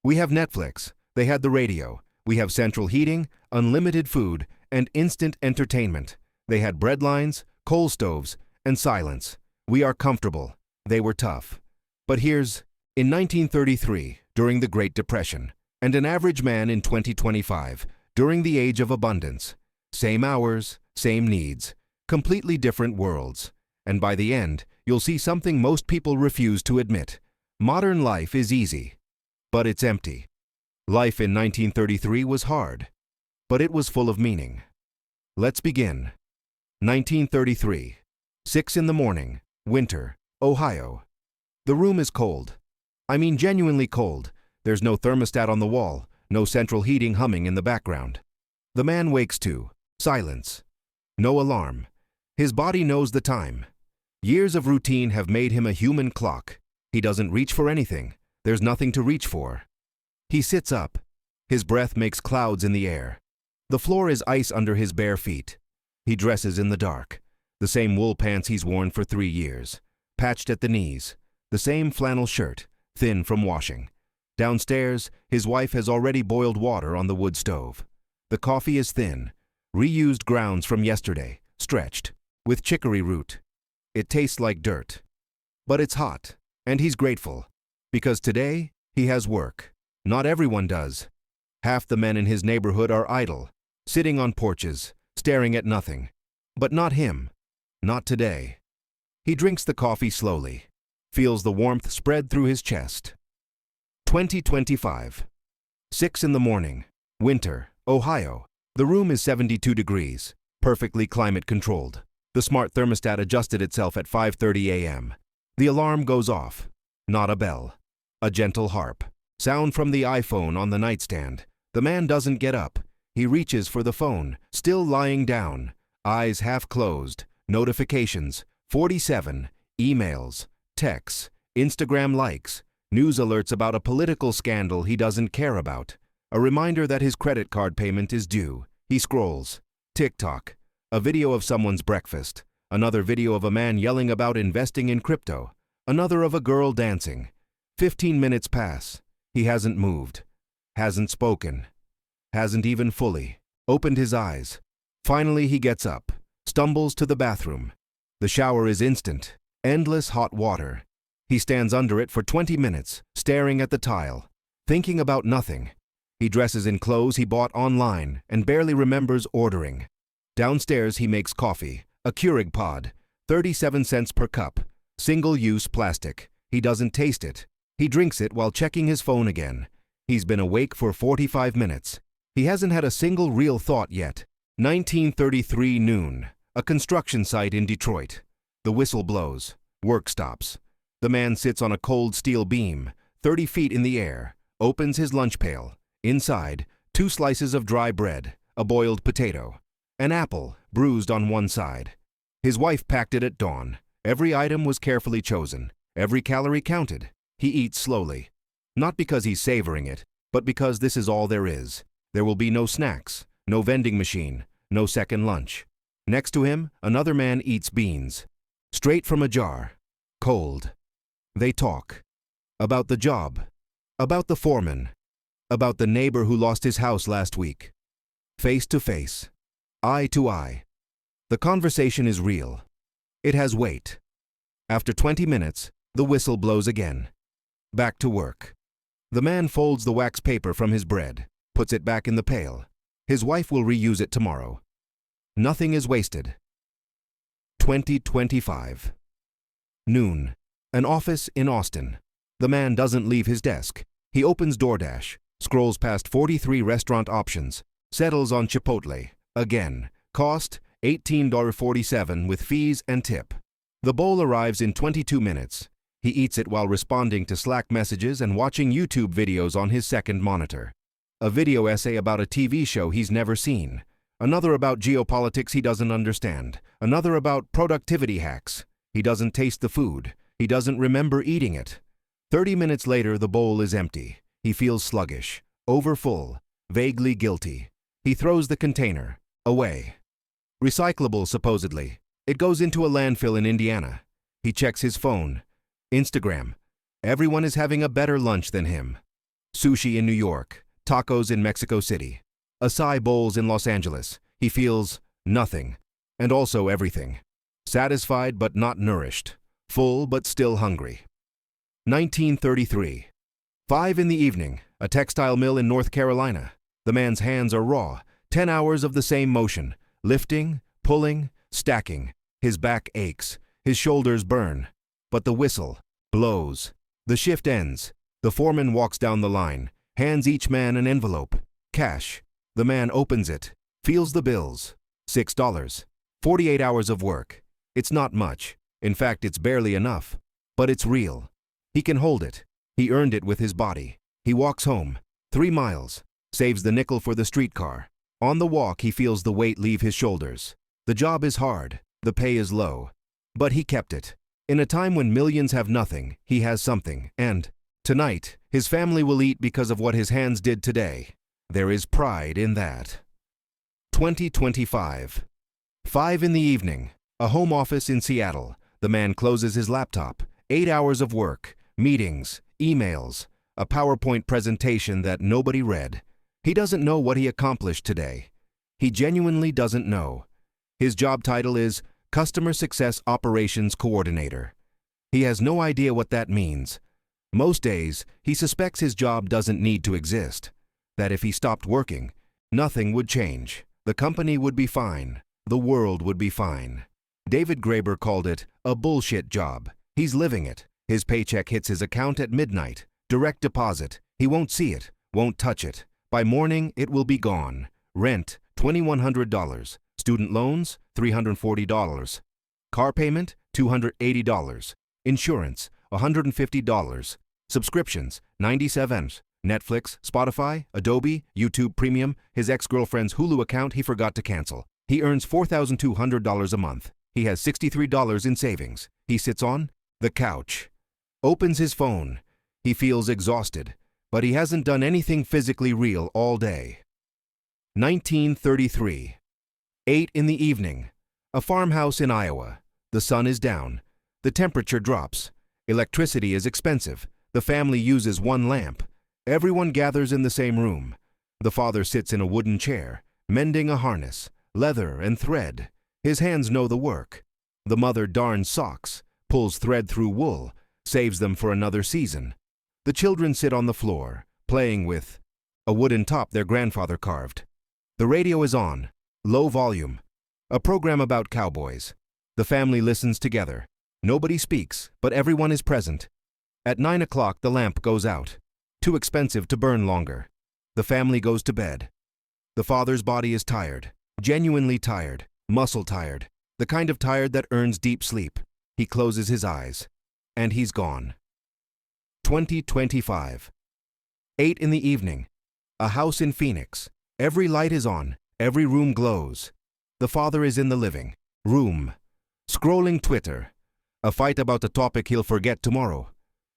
We have Netflix, they had the radio. We have central heating, unlimited food, and instant entertainment. They had breadlines, coal stoves, and silence. We are comfortable. They were tough. But in 1933, during the Great Depression, and an average man in 2025, during the age of abundance. Same hours, same needs, completely different worlds. And by the end, you'll see something most people refuse to admit. Modern life is easy, but it's empty. Life in 1933 was hard, but it was full of meaning. Let's begin. 1933, 6 in the morning, winter, Ohio. The room is cold. I mean genuinely cold. There's no thermostat on the wall, no central heating humming in the background. The man wakes to silence. No alarm. His body knows the time. Years of routine have made him a human clock. He doesn't reach for anything. There's nothing to reach for. He sits up. His breath makes clouds in the air. The floor is ice under his bare feet. He dresses in the dark. The same wool pants he's worn for 3 years. Patched at the knees. The same flannel shirt, thin from washing. Downstairs, his wife has already boiled water on the wood stove. The coffee is thin. Reused grounds from yesterday, stretched, with chicory root. It tastes like dirt. But it's hot, and he's grateful. Because today, he has work. Not everyone does. Half the men in his neighborhood are idle, sitting on porches, staring at nothing. But not him. Not today. He drinks the coffee slowly, feels the warmth spread through his chest. 2025. 6 in the morning, winter, Ohio. The room is 72 degrees, perfectly climate-controlled. The smart thermostat adjusted itself at 5:30 a.m. The alarm goes off. Not a bell. A gentle harp. Sound from the iPhone on the nightstand. The man doesn't get up. He reaches for the phone, still lying down. Eyes half closed. Notifications. 47. Emails. Texts. Instagram likes. News alerts about a political scandal he doesn't care about. A reminder that his credit card payment is due. He scrolls. TikTok. A video of someone's breakfast. Another video of a man yelling about investing in crypto. Another of a girl dancing. 15 minutes pass. He hasn't moved. Hasn't spoken. Hasn't even fully opened his eyes. Finally, he gets up. Stumbles to the bathroom. The shower is instant. Endless hot water. He stands under it for 20 minutes, staring at the tile. Thinking about nothing. He dresses in clothes he bought online and barely remembers ordering. Downstairs, he makes coffee. A Keurig pod. 37 cents per cup. Single-use plastic. He doesn't taste it. He drinks it while checking his phone again. He's been awake for 45 minutes. He hasn't had a single real thought yet. 1933 noon. A construction site in Detroit. The whistle blows. Work stops. The man sits on a cold steel beam, 30 feet in the air, opens his lunch pail. Inside, 2 slices of dry bread, a boiled potato, an apple, bruised on one side. His wife packed it at dawn. Every item was carefully chosen. Every calorie counted. He eats slowly. Not because he's savoring it, but because this is all there is. There will be no snacks, no vending machine, no second lunch. Next to him, another man eats beans. Straight from a jar. Cold. They talk. About the job. About the foreman. About the neighbor who lost his house last week. Face to face. Eye to eye. The conversation is real. It has weight. After 20 minutes, the whistle blows again. Back to work. The man folds the wax paper from his bread, puts it back in the pail. His wife will reuse it tomorrow. Nothing is wasted. 2025. Noon. An office in Austin. The man doesn't leave his desk. He opens DoorDash, scrolls past 43 restaurant options, settles on Chipotle. Again. Cost, $18.47 with fees and tip. The bowl arrives in 22 minutes. He eats it while responding to Slack messages and watching YouTube videos on his second monitor. A video essay about a TV show he's never seen. Another about geopolitics he doesn't understand. Another about productivity hacks. He doesn't taste the food. He doesn't remember eating it. 30 minutes later, the bowl is empty. He feels sluggish, overfull, vaguely guilty. He throws the container away. Recyclable, supposedly. It goes into a landfill in Indiana. He checks his phone. Instagram. Everyone is having a better lunch than him. sushi in New York, tacos in Mexico City, acai bowls in Los Angeles. He feels nothing, and also everything. Satisfied but not nourished, full but still hungry. 1933. 5 in the evening, a textile mill in North Carolina. The man's hands are raw, 10 hours of the same motion, lifting, pulling, stacking. His back aches, his shoulders burn. But the whistle blows. The shift ends. The foreman walks down the line, hands each man an envelope. Cash. The man opens it, feels the bills. $6. 48 hours of work. It's not much. In fact, it's barely enough. But it's real. He can hold it. He earned it with his body. He walks home. 3 miles. Saves the nickel for the streetcar. On the walk, he feels the weight leave his shoulders. The job is hard. The pay is low. But he kept it. In a time when millions have nothing, he has something. And tonight, his family will eat because of what his hands did today. There is pride in that. 2025. 5 in the evening. A home office in Seattle. The man closes his laptop. 8 hours of work, meetings, emails, a PowerPoint presentation that nobody read. He doesn't know what he accomplished today. He genuinely doesn't know. His job title is Customer Success Operations Coordinator. He has no idea what that means. Most days, he suspects his job doesn't need to exist. That if he stopped working, nothing would change. The company would be fine. The world would be fine. David Graeber called it a bullshit job. He's living it. His paycheck hits his account at midnight. Direct deposit. He won't see it, won't touch it. By morning, it will be gone. Rent, $2,100. Student loans, $340. Car payment, $280. Insurance, $150. Subscriptions, $97. Netflix, Spotify, Adobe, YouTube Premium, his ex-girlfriend's Hulu account he forgot to cancel. He earns $4,200 a month. He has $63 in savings. He sits on the couch. Opens his phone. He feels exhausted, but he hasn't done anything physically real all day. 1933. 8 in the evening. A farmhouse in Iowa. The sun is down. The temperature drops. Electricity is expensive. The family uses 1 lamp. Everyone gathers in the same room. The father sits in a wooden chair, mending a harness, leather and thread. His hands know the work. The mother darns socks, pulls thread through wool, saves them for another season. The children sit on the floor, playing with a wooden top their grandfather carved. The radio is on, low volume. A program about cowboys. The family listens together. Nobody speaks, but everyone is present. At 9 o'clock, the lamp goes out. Too expensive to burn longer. The family goes to bed. The father's body is tired, genuinely tired, muscle tired, the kind of tired that earns deep sleep. He closes his eyes, and he's gone. 2025. 8 in the evening. A house in Phoenix. Every light is on, every room glows. The father is in the living room, scrolling Twitter. A fight about a topic he'll forget tomorrow.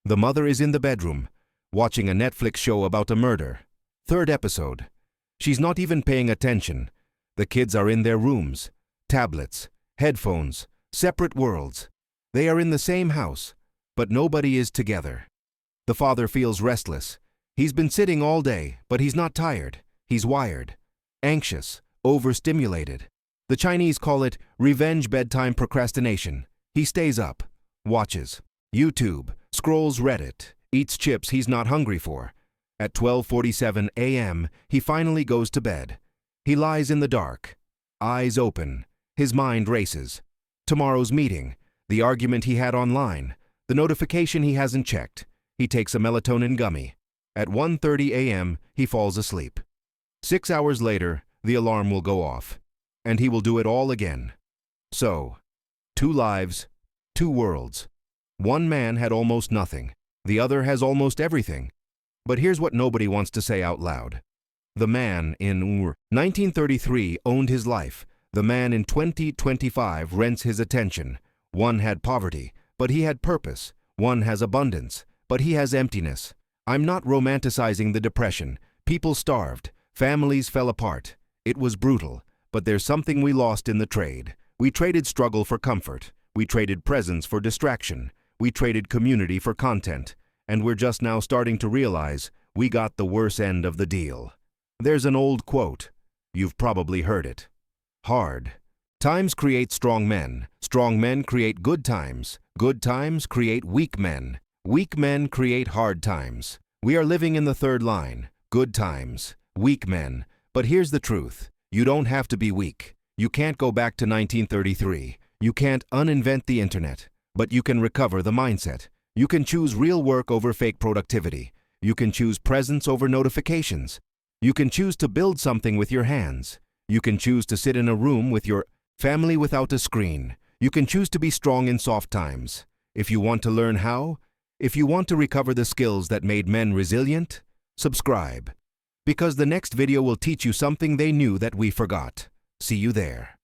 The mother is in the bedroom, watching a Netflix show about a murder. 3rd episode. She's not even paying attention. The kids are in their rooms, tablets, headphones, separate worlds. They are in the same house, but nobody is together. The father feels restless. He's been sitting all day, but he's not tired. He's wired, anxious, overstimulated. The Chinese call it revenge bedtime procrastination. He stays up, watches YouTube, scrolls Reddit, eats chips he's not hungry for. At 12:47 a.m., he finally goes to bed. He lies in the dark, eyes open. His mind races. Tomorrow's meeting, the argument he had online, the notification he hasn't checked. He takes a melatonin gummy. At 1:30 a.m., he falls asleep. 6 hours later, the alarm will go off, and he will do it all again. So, 2 lives, 2 worlds. One man had almost nothing. The other has almost everything. But here's what nobody wants to say out loud. The man in 1933 owned his life. The man in 2025 rents his attention. One had poverty, but he had purpose. One has abundance, but he has emptiness. I'm not romanticizing the Depression. People starved. Families fell apart. It was brutal, but there's something we lost in the trade. We traded struggle for comfort. We traded presence for distraction. We traded community for content. And we're just now starting to realize we got the worse end of the deal. There's an old quote. You've probably heard it. Hard times create strong men create good times create weak men create hard times. We are living in the third line, good times, weak men. But here's the truth, you don't have to be weak. You can't go back to 1933. You can't uninvent the internet, but you can recover the mindset. You can choose real work over fake productivity. You can choose presence over notifications. You can choose to build something with your hands. You can choose to sit in a room with your family without a screen. You can choose to be strong in soft times. If you want to learn how, if you want to recover the skills that made men resilient, subscribe. Because the next video will teach you something they knew that we forgot. See you there.